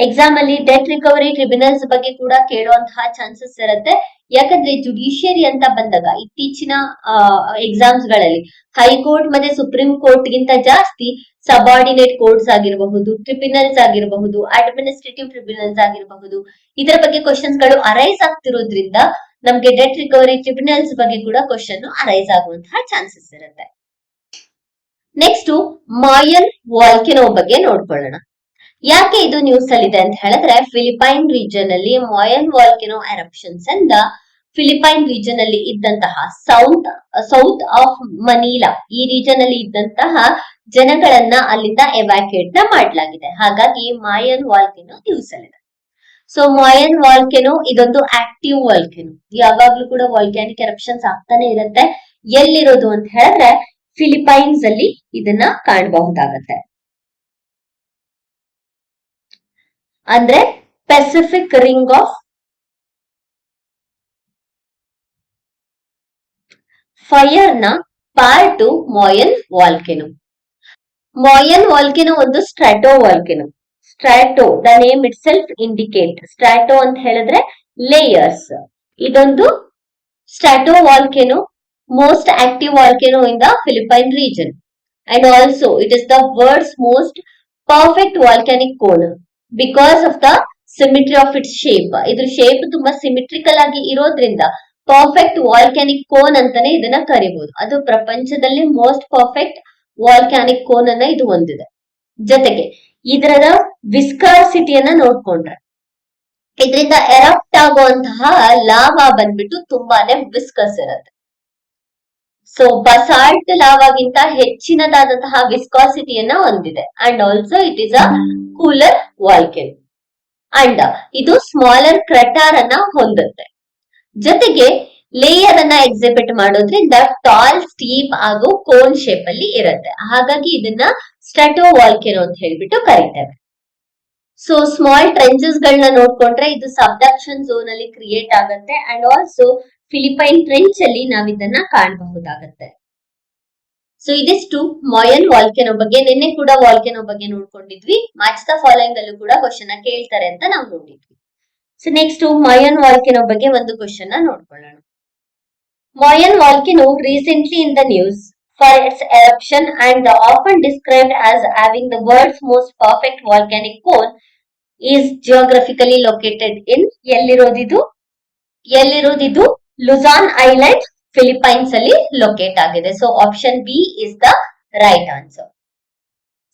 Exam ಅಲ್ಲಿ debt recovery tribunals ಬಗ್ಗೆ ಕೂಡ ಕೇಳುವಂತಹ ಚಾನ್ಸಸ್ ಇರುತ್ತೆ. ಯಾಕಂದ್ರೆ ಜುಡಿಷಿಯರಿ ಅಂತ ಬಂದಾಗ ಇತ್ತೀಚಿನ ಎಕ್ಸಾಮ್ಸ್ ಗಳಲ್ಲಿ ಹೈಕೋರ್ಟ್ ಮತ್ತೆ ಸುಪ್ರೀಂ ಕೋರ್ಟ್ ಗಿಂತ ಜಾಸ್ತಿ ಸಬಾರ್ಡಿನೇಟ್ ಕೋರ್ಟ್ಸ್ ಆಗಿರಬಹುದು, ಟ್ರಿಬ್ಯುನಲ್ಸ್ ಆಗಿರಬಹುದು, ಅಡ್ಮಿನಿಸ್ಟ್ರೇಟಿವ್ ಟ್ರಿಬ್ಯುನಲ್ಸ್ ಆಗಿರಬಹುದು, ಇದರ ಬಗ್ಗೆ ಕ್ವಶನ್ಸ್ ಗಳು ಅರೈಸ್ ಆಗ್ತಿರೋದ್ರಿಂದ ನಮ್ಗೆ ಡೆಟ್ ರಿಕವರಿ ಟ್ರಿಬ್ಯುನಲ್ಸ್ ಬಗ್ಗೆ ಕೂಡ ಕ್ವಶನ್ ಅರೈಸ್ ಆಗುವಂತಹ ಚಾನ್ಸಸ್ ಇರುತ್ತೆ. ನೆಕ್ಸ್ಟ್ ಮಾಯನ್ ವಾಲ್ಕೆನೋ ಬಗ್ಗೆ ನೋಡ್ಕೊಳ್ಳೋಣ. ಯಾಕೆ ಇದು ನ್ಯೂಸ್ ಅಲ್ಲಿ ಇದೆ ಅಂತ ಹೇಳಿದ್ರೆ, ಫಿಲಿಪೈನ್ ರೀಜನ್ ಅಲ್ಲಿ ಮಾಯನ್ ವಾಲ್ಕೆನೋ ಎರಪ್ಷನ್ಸ್ ಇಂದ ಫಿಲಿಪೈನ್ ರೀಜನ್ ಅಲ್ಲಿ ಇದ್ದಂತಹ ಸೌತ್ ಆಫ್ ಮನೀಲಾ ಈ ರೀಜನ್ ಅಲ್ಲಿ ಇದ್ದಂತಹ ಜನಗಳನ್ನ ಅಲ್ಲಿಂದ ಎವ್ಯಾಕ್ಯೂಯೇಟ್ ನ ಮಾಡಲಾಗಿದೆ. ಹಾಗಾಗಿ ಮಾಯನ್ ವಾಲ್ಕೆನೋ ನ್ಯೂಸ್ ಅಲ್ಲಿದೆ. ಸೊ ಮಾಯನ್ ವಾಲ್ಕೆನೋ ಇದೊಂದು ಆಕ್ಟಿವ್ ವಾಲ್ಕೆನೋ. ಯಾವಾಗ್ಲೂ ಕೂಡ ವಾಲ್ಕ್ಯಾನಿಕ್ ಎರಪ್ಷನ್ಸ್ ಆಗ್ತಾನೆ ಇರುತ್ತೆ. ಎಲ್ಲಿರೋದು ಅಂತ ಹೇಳಿದ್ರೆ ಫಿಲಿಪೈನ್ಸ್ ಅಲ್ಲಿ ಇದನ್ನ ಕಾಣಬಹುದಾಗತ್ತೆ. ಅಂದ್ರೆ ಪೆಸಿಫಿಕ್ ರಿಂಗ್ ಆಫ್ ಫೈರ್ ನ part Mayon volcano. Mayon volcano ಒಂದು stratovolcano. Strato the name itself indicate. Strato ಅಂತ ಹೇಳಿದ್ರೆ ಲೇಯರ್ಸ್. ಇದೊಂದು stratovolcano, most active volcano in the Philippine region, and also it is the world's most perfect volcanic cone because of the symmetry of its shape. ಇದ್ರ shape ತುಂಬಾ symmetrical ಆಗಿ ಇರೋದ್ರಿಂದ perfect volcanic cone ಅಂತಾನೆ ಇದನ್ನ ಕರಿಬಹುದು. ಅದು ಪ್ರಪಂಚದಲ್ಲಿ most perfect volcanic cone ಅನ್ನ ಇದು ಹೊಂದಿದೆ. ಜೊತೆಗೆ ಇದರ ವಿಸ್ಕಾಸಿಟಿಯನ್ನ ನೋಡ್ಕೊಂಡ್ರೆ ಇದರಿಂದ ಎರಪ್ಟ್ ಆಗುವಂತಹ ಲಾವಾ ಬಂದ್ಬಿಟ್ಟು ತುಂಬಾನೇ ವಿಸ್ಕಸ್ ಇರುತ್ತೆ. ಸೊ ಬಸಾಲ್ಟ್ ಲಾವಾಗಿಂತ ಹೆಚ್ಚಿನದಾದಂತಹ ವಿಸ್ಕಾಸಿಟಿಯನ್ನ ಹೊಂದಿದೆ and also it is a cooler volcano and ಇದು ಸ್ಮಾಲರ್ ಕ್ರೆಟಾರ್ ಅನ್ನ ಹೊಂದುತ್ತೆ. ಜೊತೆಗೆ ಲೇಯರ್ ಅನ್ನ ಎಕ್ಸಿಬಿಟ್ ಮಾಡೋದ್ರಿಂದ ಟಾಲ್, ಸ್ಟೀಪ್ ಹಾಗೂ ಕೋನ್ ಶೇಪ್ ಅಲ್ಲಿ ಇರುತ್ತೆ. ಹಾಗಾಗಿ ಇದನ್ನ ಸ್ಟ್ರಾಟೋ ವಾಲ್ಕೆನೋ ಅಂತ ಹೇಳ್ಬಿಟ್ಟು ಕರೀತೇವೆ. ಸೊ ಸ್ಮಾಲ್ ಟ್ರೆಂಚಸ್ ಗಳನ್ನ ನೋಡ್ಕೊಂಡ್ರೆ ಇದು ಸಬ್ಡಕ್ಷನ್ ಝೋನ್ ಅಲ್ಲಿ ಕ್ರಿಯೇಟ್ ಆಗುತ್ತೆ ಅಂಡ್ ಆಲ್ಸೋ ಫಿಲಿಪೈನ್ ಟ್ರೆಂಚ್ ಅಲ್ಲಿ ನಾವ್ ಇದನ್ನ ಕಾಣಬಹುದಾಗತ್ತೆ. ಸೊ ಇದಿಷ್ಟು ಮಾಯನ್ ವಾಲ್ಕೆನೋ ಬಗ್ಗೆ. ನಿನ್ನೆ ಕೂಡ ವಾಲ್ಕೆನೋ ಬಗ್ಗೆ ನೋಡ್ಕೊಂಡಿದ್ವಿ. ಮ್ಯಾಚ್ ದ ಫಾಲೋಯಿಂಗ್ ಅಲ್ಲೂ ಕೂಡ ಕ್ವಶನ್ ಕೇಳ್ತಾರೆ ಅಂತ ನಾವು ನೋಡಿದ್ವಿ. ಸೊ ನೆಕ್ಸ್ಟ್ ಮಾಯನ್ ವಾಲ್ಕೆನೋ ಬಗ್ಗೆ ಒಂದು ಕ್ವಶನ್ ನೋಡ್ಕೊಳ್ಳೋಣ. Mayan volcano recently in the news for its eruption and often described as having the world's most perfect volcanic cone is geographically located in ಎಲ್ಲಿರೋದಿದು ಲುಜಾನ್ ಐಲ್ಯಾಂಡ್ ಫಿಲಿಪೈನ್ಸ್ ಅಲ್ಲಿ locate ಆಗಿದೆ. So option B is the right answer.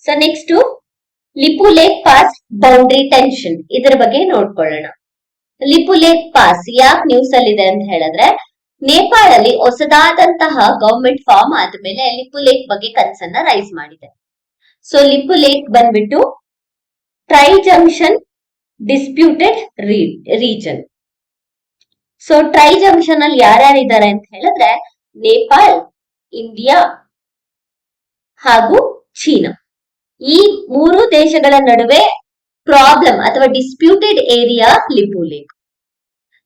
So next Lipulekh pass boundary tension ಇದರ ಬಗ್ಗೆ ನೋಡ್ಕೊಳ್ಳೋಣ. Lipulekh pass ಯಾಕೆ news ಅಲ್ಲಿ ಇದೆ ಅಂತ ಹೇಳಿದ್ರೆ, ನೇಪಾಳ ಅಲ್ಲಿ ಹೊಸದಾದಂತಹ ಗವರ್ಮೆಂಟ್ ಫಾರ್ಮ್ ಆದ್ಮೇಲೆ ಲಿಪು ಲೇಕ್ ಬಗ್ಗೆ ಕನ್ಸನ್ನ ರೈಸ್ ಮಾಡಿದೆ. ಸೊ ಲಿಪು ಲೇಕ್ ಬಂದ್ಬಿಟ್ಟು try junction disputed region. So try junction ಅಲ್ಲಿ ಯಾರ್ಯಾರಿದ್ದಾರೆ ಅಂತ ಹೇಳಿದ್ರೆ ನೇಪಾಳ, ಇಂಡಿಯಾ ಹಾಗೂ ಚೀನಾ. ಈ ಮೂರು ದೇಶಗಳ ನಡುವೆ ಪ್ರಾಬ್ಲಮ್ ಅಥವಾ disputed area Lipulekh.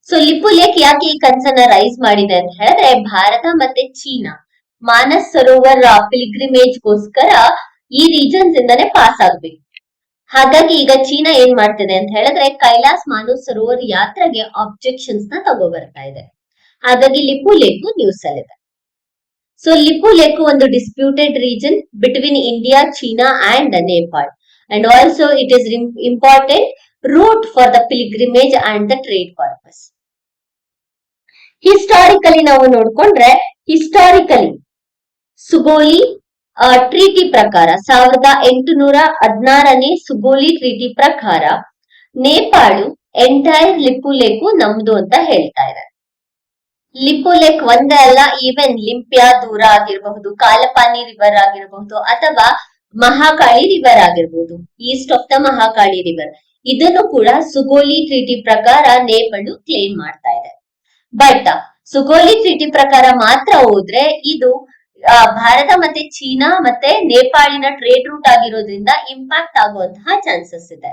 So Lipu lake ಯಾಕೆ ಈ ಕನ್ಸನ್ನ ರೈಸ್ ಮಾಡಿದೆ ಅಂತ ಹೇಳಿದ್ರೆ, ಭಾರತ ಮತ್ತೆ ಚೀನಾ ಮಾನಸ್ ಸರೋವರ್ ಪಿಲಿಗ್ರಿಮೇಜ್ ಗೋಸ್ಕರ ಈ ರೀಜನ್ಸ್ ಇಂದಾನೆ ಪಾಸ್ ಆಗ್ಬೇಕು. ಹಾಗಾಗಿ ಈಗ ಚೀನಾ ಏನ್ ಮಾಡ್ತಿದೆ ಅಂತ ಹೇಳಿದ್ರೆ ಕೈಲಾಸ್ ಮಾನಸ್ ಸರೋವರ್ ಯಾತ್ರೆಗೆ ಆಬ್ಜೆಕ್ಷನ್ಸ್ ನ ತಗೋಬರ್ತಾ ಇದೆ. ಹಾಗಾಗಿ ಲಿಪು ಲೇಕ್ ನ್ಯೂಸ್ ಅಲ್ಲಿದೆ. ಸೊ ಲಿಪು ಲೇಕ್ ಒಂದು disputed region between India, China and Nepal and also it is important route for the pilgrimage and the trade purpose. Historically ನಾವು ನೋಡ್ಕೊಂಡ್ರೆ, ಹಿಸ್ಟಾರಿಕಲಿ ಸುಗೋಲಿ ಟ್ರೀಟಿ ಪ್ರಕಾರ 1816ನೇ ಸುಗೋಲಿ ಟ್ರೀಟಿ ಪ್ರಕಾರ ನೇಪಾಳು ಎಂಟೈರ್ ಲಿಪು ಲೇಕ್ ನಮ್ದು ಅಂತ ಹೇಳ್ತಾ ಇದೆ. ಲಿಪು ಲೇಕ್ ಒಂದೇ ಅಲ್ಲ, ಈವನ್ ಲಿಂಪ್ಯಾ ದೂರ ಆಗಿರಬಹುದು, ಕಾಲಪಾನಿ ರಿವರ್ ಆಗಿರಬಹುದು ಅಥವಾ ಮಹಾಕಾಳಿ ರಿವರ್ ಆಗಿರಬಹುದು, East of the Mahakali river, ಇದನ್ನು ಕೂಡ ಸುಗೋಲಿ ಟ್ರೀಟಿ ಪ್ರಕಾರ ನೇಪಾಳು ಕ್ಲೇಮ್ ಮಾಡ್ತಾ ಇದೆ. ಬಟ್ ಸುಗೋಲಿ ಟ್ರೀಟಿ ಪ್ರಕಾರ ಮಾತ್ರ ಹೋದ್ರೆ ಇದು ಭಾರತ ಮತ್ತೆ ಚೀನಾ ಮತ್ತೆ ನೇಪಾಳಿನ ಟ್ರೇಡ್ ರೂಟ್ ಆಗಿರೋದ್ರಿಂದ ಇಂಪ್ಯಾಕ್ಟ್ ಆಗುವಂತಹ ಚಾನ್ಸಸ್ ಇದೆ.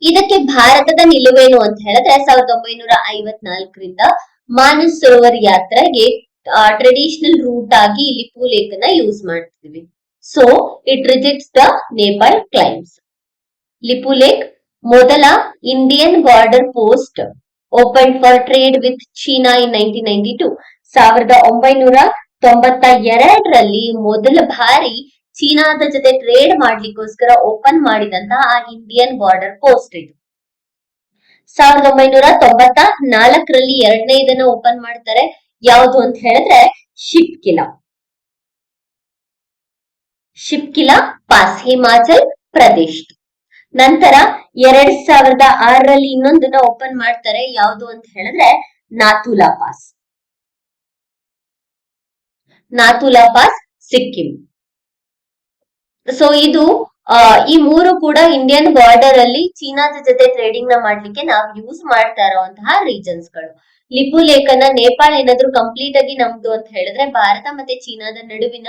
ಇದಕ್ಕೆ ಭಾರತದ ನಿಲುವೇನು ಅಂತ ಹೇಳಿದ್ರೆ 1954ರಿಂದ ಮಾನಸ್ ಸರೋವರ್ ಯಾತ್ರೆಗೆ ಟ್ರೆಡಿಷನಲ್ ರೂಟ್ ಆಗಿ ಲಿಪು ಲೇಕ್ ನ ಯೂಸ್ ಮಾಡ್ತಿದ್ವಿ. So it rejects the Nepal claims. Lipulekh ಮೊದಲ Indian border post open for trade with China in 1992. 1992ರಲ್ಲಿ ಮೊದಲ ಬಾರಿ ಚೀನಾದ ಜೊತೆ ಟ್ರೇಡ್ ಮಾಡ್ಲಿಕ್ಕೋಸ್ಕರ ಓಪನ್ ಮಾಡಿದಂತಹ ಇಂಡಿಯನ್ ಬಾರ್ಡರ್ ಪೋಸ್ಟ್ ಇದು. 1994ರಲ್ಲಿ ಎರಡನೇದನ್ನ ಓಪನ್ ಮಾಡ್ತಾರೆ. ಯಾವುದು ಅಂತ ಹೇಳಿದ್ರೆ ಶಿಪ್ಕಿಲಾ ಪಾಸ್, ಹಿಮಾಚಲ್ ಪ್ರದೇಶ್. ನಂತರ 2006ರಲ್ಲಿ ಇನ್ನೊಂದನ್ನ ಓಪನ್ ಮಾಡ್ತಾರೆ. ಯಾವುದು ಅಂತ ಹೇಳಿದ್ರೆ ನಾಥುಲಾ ಪಾಸ್ ಸಿಕ್ಕಿಂ. ಸೊ ಇದು ಈ ಮೂರು ಕೂಡ ಇಂಡಿಯನ್ ಬಾರ್ಡರ್ ಅಲ್ಲಿ ಚೀನಾದ ಜೊತೆ ಟ್ರೇಡಿಂಗ್ ನ ಮಾಡ್ಲಿಕ್ಕೆ ನಾವು ಯೂಸ್ ಮಾಡ್ತಾ ಇರುವಂತಹ ರೀಜನ್ಸ್ ಗಳು. ಲಿಪು ಲೇಕ್ ಅನ್ನ ನೇಪಾಳ ಏನಾದ್ರೂ ಕಂಪ್ಲೀಟ್ ಆಗಿ ನಮ್ದು ಅಂತ ಹೇಳಿದ್ರೆ ಭಾರತ ಮತ್ತೆ ಚೀನಾದ ನಡುವಿನ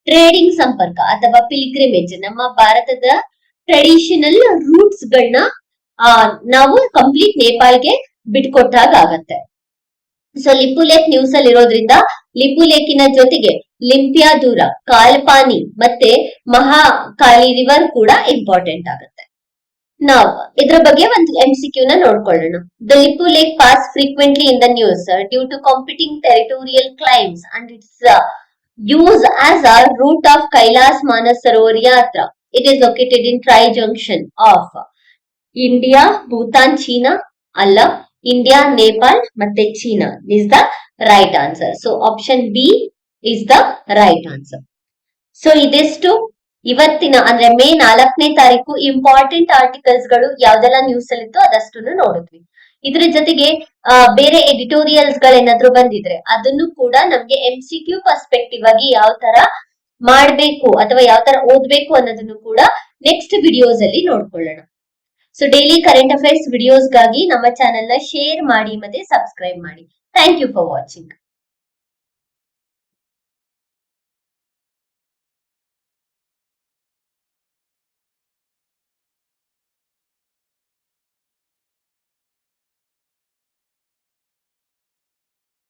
ಟ್ರೇಡಿಂಗ್ ಸಂಪರ್ಕ ಅಥವಾ ಪಿಲ್ಗ್ರಿಮೇಜ್, ನಮ್ಮ ಭಾರತದ ಟ್ರೆಡಿಷನಲ್ ರೂಟ್ಸ್ ಗಳನ್ನ ನಾವು ಕಂಪ್ಲೀಟ್ ನೇಪಾಳ್ಗೆ ಬಿಟ್ಕೊಟ್ಟಾಗ ಆಗತ್ತೆ. ಸೊ ಲಿಪು ಲೇಕ್ ನ್ಯೂಸ್ ಅಲ್ಲಿ ಇರೋದ್ರಿಂದ ಲಿಪು ಲೇಕಿನ ಜೊತೆಗೆ ಲಿಂಪ್ಯಾ ದೂರ, ಕಾಲ್ಪಾನಿ ಮತ್ತೆ ಮಹಾಕಾಳಿ ರಿವರ್ ಕೂಡ ಇಂಪಾರ್ಟೆಂಟ್ ಆಗುತ್ತೆ. ನಾವು ಇದ್ರ ಬಗ್ಗೆ ಒಂದು MCQ ನ ನೋಡ್ಕೊಳ್ಳೋಣ. The Lipulekh pass frequently in the news due to competing territorial claims and its use as a route of Kailash Mansarovar Yatra. It is located in trijunction of India, Bhutan, China ಅಲ್ಲ, India, Nepal ಮತ್ತೆ China is the right answer. So option B is the right answer. So ಇದೆಷ್ಟು ಇವತ್ತಿನ ಅಂದ್ರೆ ಮೇ 4ನೇ ತಾರೀಕು important articles ಗಳು ಯಾವ್ದೆಲ್ಲ news ಅಲ್ಲಿ ಇತ್ತು ಅದಷ್ಟು ನೋಡಿದ್ವಿ. ಇದ್ರ ಜೊತೆಗೆ ಬೇರೆ ಎಡಿಟೋರಿಯಲ್ಸ್ ಗಳೇನಾದ್ರೂ ಬಂದಿದ್ರೆ ಅದನ್ನು ಕೂಡ ನಮ್ಗೆ MCQ ಪರ್ಸ್ಪೆಕ್ಟಿವ್ ಆಗಿ ಯಾವ ತರ ಮಾಡ್ಬೇಕು ಅಥವಾ ಯಾವ ತರ ಓದ್ಬೇಕು ಅನ್ನೋದನ್ನು ಕೂಡ ನೆಕ್ಸ್ಟ್ ವಿಡಿಯೋಸ್ ಅಲ್ಲಿ ನೋಡ್ಕೊಳ್ಳೋಣ. ಸೊ ಡೈಲಿ ಕರೆಂಟ್ ಅಫೇರ್ಸ್ ವಿಡಿಯೋಸ್ಗಾಗಿ ನಮ್ಮ ಚಾನೆಲ್ ನ ಶೇರ್ ಮಾಡಿ ಮತ್ತೆ ಸಬ್ಸ್ಕ್ರೈಬ್ ಮಾಡಿ. Thank you for watching.